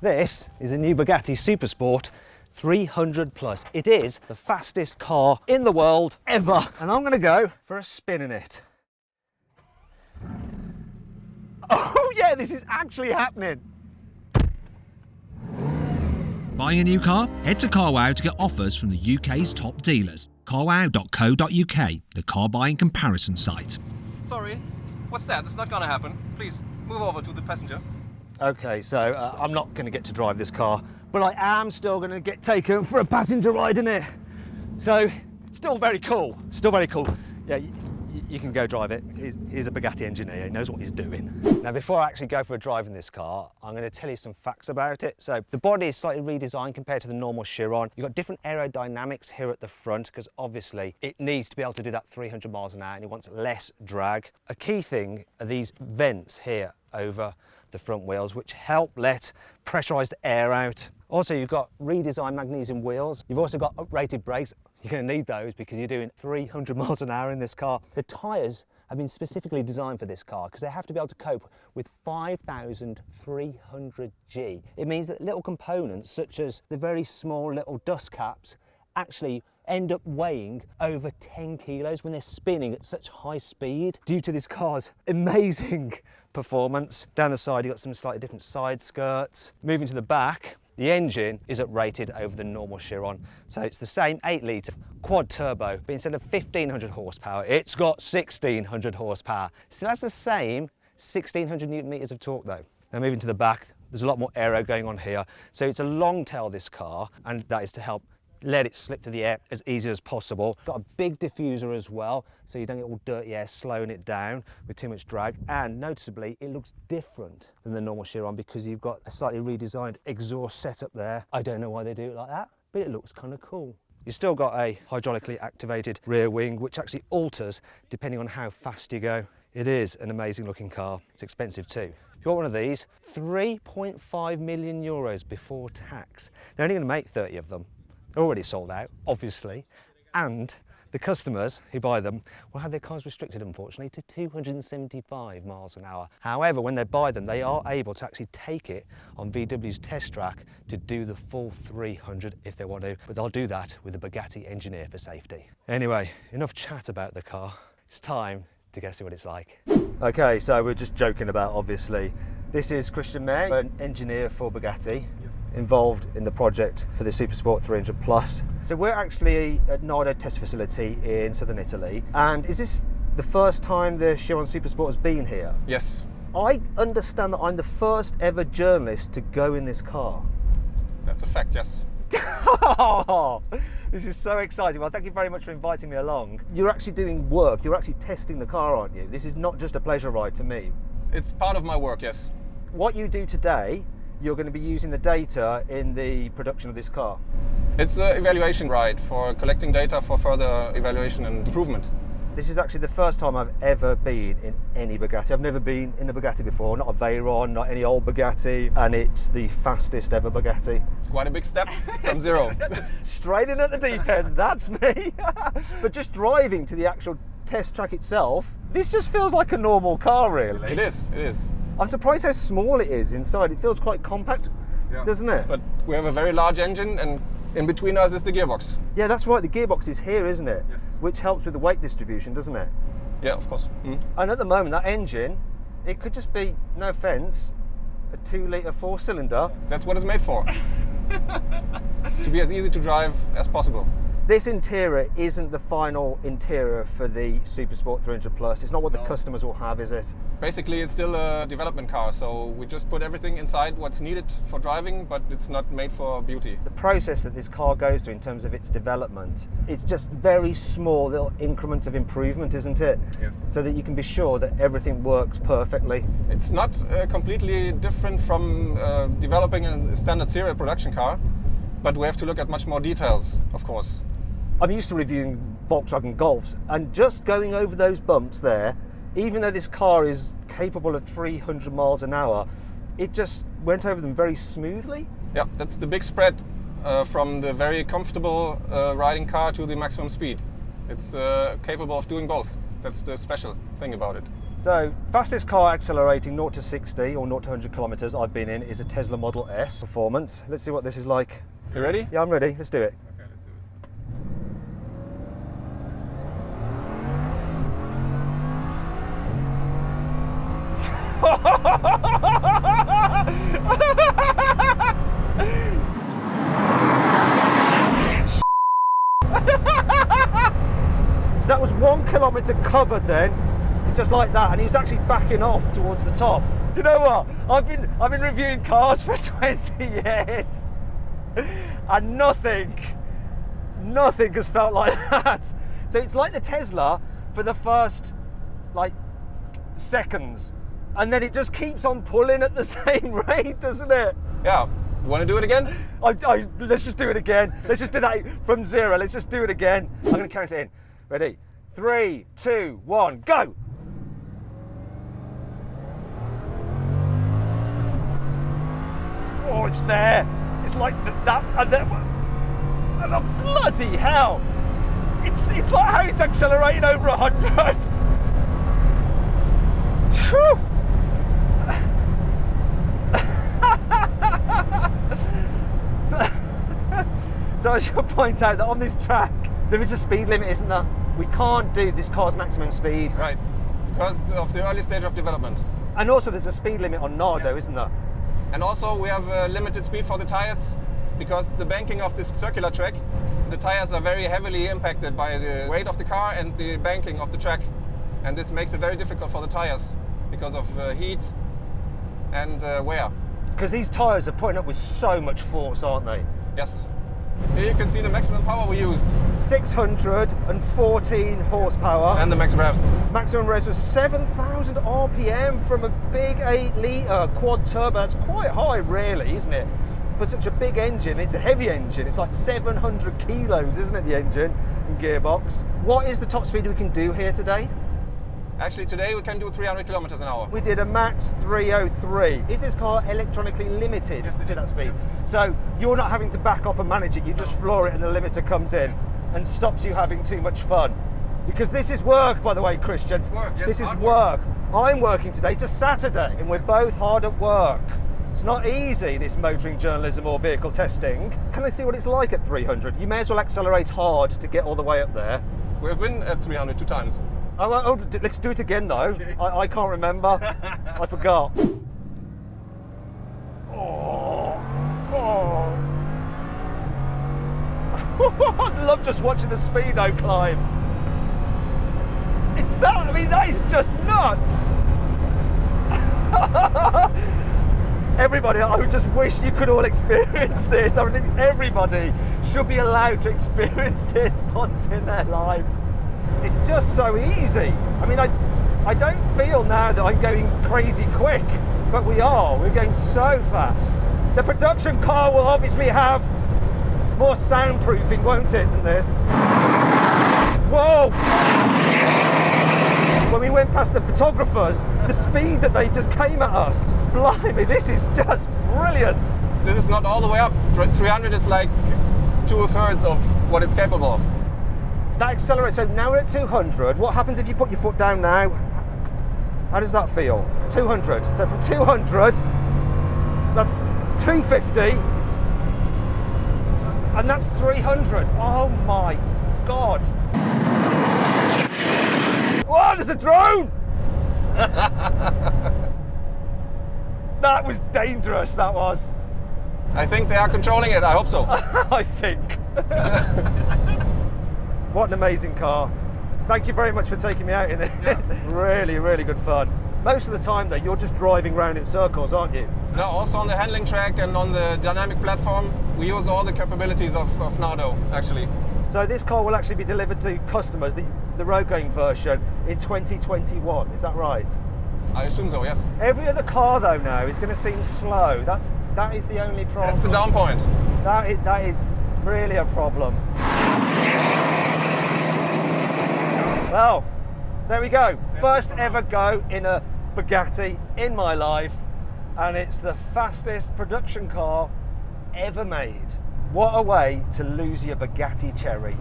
This is a new Bugatti Super Sport 300 plus. It is the fastest car in the world ever. And I'm gonna go for a spin in it. Oh yeah, this is actually happening. Buying a new car? Head to carwow to get offers from the UK's top dealers. carwow.co.uk, the car buying comparison site. Sorry, what's that? It's not gonna happen. Please, move over to the passenger. Okay, so I'm not gonna get to drive this car, but I am still gonna get taken for a passenger ride in it. So, still very cool, Yeah, you can go drive it. He's a Bugatti engineer, he knows what he's doing. Now, before I actually go for a drive in this car, I'm going to tell you some facts about it. So, the body is slightly redesigned compared to the normal Chiron. You've got different aerodynamics here at the front, because obviously it needs to be able to do that 300 miles an hour and it wants less drag. A key thing are these vents here over the front wheels, which help let pressurized air out. Also, you've got redesigned magnesium wheels. You've also got uprated brakes. You're going to need those because you're doing 300 miles an hour in this car. The tyres have been specifically designed for this car because they have to be able to cope with 5,300 G. It means that little components such as the very small little dust caps actually end up weighing over 10 kilos when they're spinning at such high speed due to this car's amazing performance. Down the side, you've got some slightly different side skirts. Moving to the back, the engine is uprated over the normal Chiron. So it's the same 8-litre quad turbo, but instead of 1,500 horsepower, it's got 1,600 horsepower. Still has the same 1,600 newton meters of torque though. Now moving to the back, there's a lot more aero going on here. So it's a long tail, this car, and that is to help let it slip through the air as easy as possible. Got a big diffuser as well, so you don't get all dirty air slowing it down with too much drag. And noticeably, it looks different than the normal Chiron because you've got a slightly redesigned exhaust setup there. I don't know why they do it like that, but it looks kind of cool. You've still got a hydraulically activated rear wing, which actually alters depending on how fast you go. It is an amazing looking car. It's expensive too. If you want one of these, 3.5 million euros before tax. They're only going to make 30 of them. They're already sold out, obviously, and the customers who buy them will have their cars restricted, unfortunately, to 275 miles an hour. However, when they buy them, they are able to actually take it on VW's test track to do the full 300 if they want to, but they'll do that with a Bugatti engineer for safety. Anyway, enough chat about the car. It's time to go see what it's like. Okay, so we're just joking about, obviously. This is Christian May, an engineer for Bugatti. Involved in the project for the Super Sport 300 Plus. So we're actually at Nardo test facility in southern Italy. And is this the first time the Chiron Super Sport has been here? Yes. I understand that I'm the first ever journalist to go in this car. That's a fact, yes. This is so exciting. Well, thank you very much for inviting me along. You're actually doing work, you're actually testing the car, aren't you? This is not just a pleasure ride for me. It's part of my work, yes. What you do today, you're going to be using the data in the production of this car. It's an evaluation ride for collecting data for further evaluation and improvement. This is actually the first time I've ever been in any Bugatti. I've never been in a Bugatti before, not a Veyron, not any old Bugatti, and it's the fastest ever Bugatti. It's quite a big step from zero. Straight in at the deep end, that's me. But just driving to the actual test track itself, this just feels like a normal car, really. It is. I'm surprised how small it is inside. It feels quite compact, doesn't it? But we have a very large engine, and in between us is the gearbox. Yeah, that's right. The gearbox is here, isn't it? Yes. Which helps with the weight distribution, doesn't it? Yeah, of course. And at the moment, that engine, it could just be, no offence, a 2-litre 4-cylinder. That's what it's made for. To be as easy to drive as possible. This interior isn't the final interior for the Super Sport 300 Plus. It's not what the customers will have, is it? Basically, it's still a development car, so we just put everything inside what's needed for driving, but it's not made for beauty. The process that this car goes through in terms of its development, it's just very small little increments of improvement, isn't it? Yes. So that you can be sure that everything works perfectly. It's not completely different from developing a standard serial production car, but we have to look at much more details, of course. I'm used to reviewing Volkswagen Golfs, and just going over those bumps there, even though this car is capable of 300 miles an hour, it just went over them very smoothly. Yeah, that's the big spread from the very comfortable riding car to the maximum speed. It's capable of doing both. That's the special thing about it. So, fastest car accelerating 0 to 60 or 0 to 100 kilometers I've been in is a Tesla Model S Performance. Let's see what this is like. You ready? Yeah, I'm ready. Let's do it. Okay, let's do So that was 1 kilometer covered then, just like that, and he was actually backing off towards the top. Do you know what? I've been reviewing cars for 20 years, and nothing has felt like that. So it's like the Tesla for the first like seconds, and then it just keeps on pulling at the same rate, doesn't it? Yeah. You want to do it again? Let's just do it again. Let's just do that from 0. Let's just do it again. I'm going to count it in. Ready? 3, 2, 1, go! Oh, it's there. It's like that and then. And oh, bloody hell! It's like how it's accelerating over 100. Whew. So I should point out that on this track there is a speed limit, isn't there? We can't do this car's maximum speed. Right. Because of the early stage of development. And also there's a speed limit on Nardo, Yes. isn't there? And also we have a limited speed for the tires because the banking of this circular track, the tires are very heavily impacted by the weight of the car and the banking of the track. And this makes it very difficult for the tires because of heat and wear. Because these tyres are putting up with so much force, aren't they? Yes. Here you can see the maximum power we used 614 horsepower. and the max revs. Maximum revs was 7,000 RPM from a big 8-litre quad turbo. That's quite high, really, isn't it? For such a big engine. It's a heavy engine. It's like 700 kilos, isn't it, the engine and gearbox? What is the top speed we can do here today? Actually today we can do 300 kilometers an hour. We did a max 303. Is this car electronically limited Yes, it to is, that speed? yes. So you're not having to back off and manage it, you just floor it and the limiter comes in and stops you having too much fun. Because this is work, by the way, Christian. work, yes, This is hard work. work. I'm working today, it's a Saturday, and we're both hard at work. It's not easy, this motoring journalism or vehicle testing. Can I see what it's like at 300? You may as well accelerate hard to get all the way up there. We've been at 300 2 times. Oh, let's do it again though. Okay. I can't remember. I forgot. Oh. I love just watching the speedo climb. That is just nuts. Everybody, I would just wish you could all experience this. I think everybody should be allowed to experience this once in their life. It's just so easy. I mean, I don't feel now that I'm going crazy quick, but we are. We're going so fast. The production car will obviously have more soundproofing, won't it, than this? Whoa! When we went past the photographers, the speed that they just came at us, blimey, this is just brilliant. This is not all the way up. 300 is like 2/3 of what it's capable of. That accelerates, so now we're at 200. What happens if you put your foot down now? How does that feel? 200. So from 200, that's 250. And that's 300. Oh my God. Whoa, there's a drone! That was dangerous, that was. I think they are controlling it. I hope so. I think. What an amazing car. Thank you very much for taking me out in it. Yeah. Really, really good fun. Most of the time though, you're just driving around in circles, aren't you? No, also on the handling track and on the dynamic platform, we use all the capabilities of Nardo, actually. So this car will actually be delivered to customers, the road-going version, in 2021, is that right? I assume so, yes. Every other car though now is going to seem slow. That is the only problem. That's the down point. That is really a problem. Well, there we go. First ever go in a Bugatti in my life, and it's the fastest production car ever made. What a way to lose your Bugatti cherry.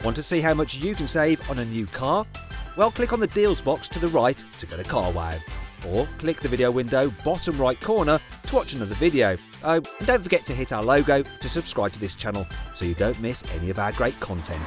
Want to see how much you can save on a new car? Well, click on the deals box to the right to go to CarWow. Or click the video window bottom right corner to watch another video. Oh, and don't forget to hit our logo to subscribe to this channel so you don't miss any of our great content.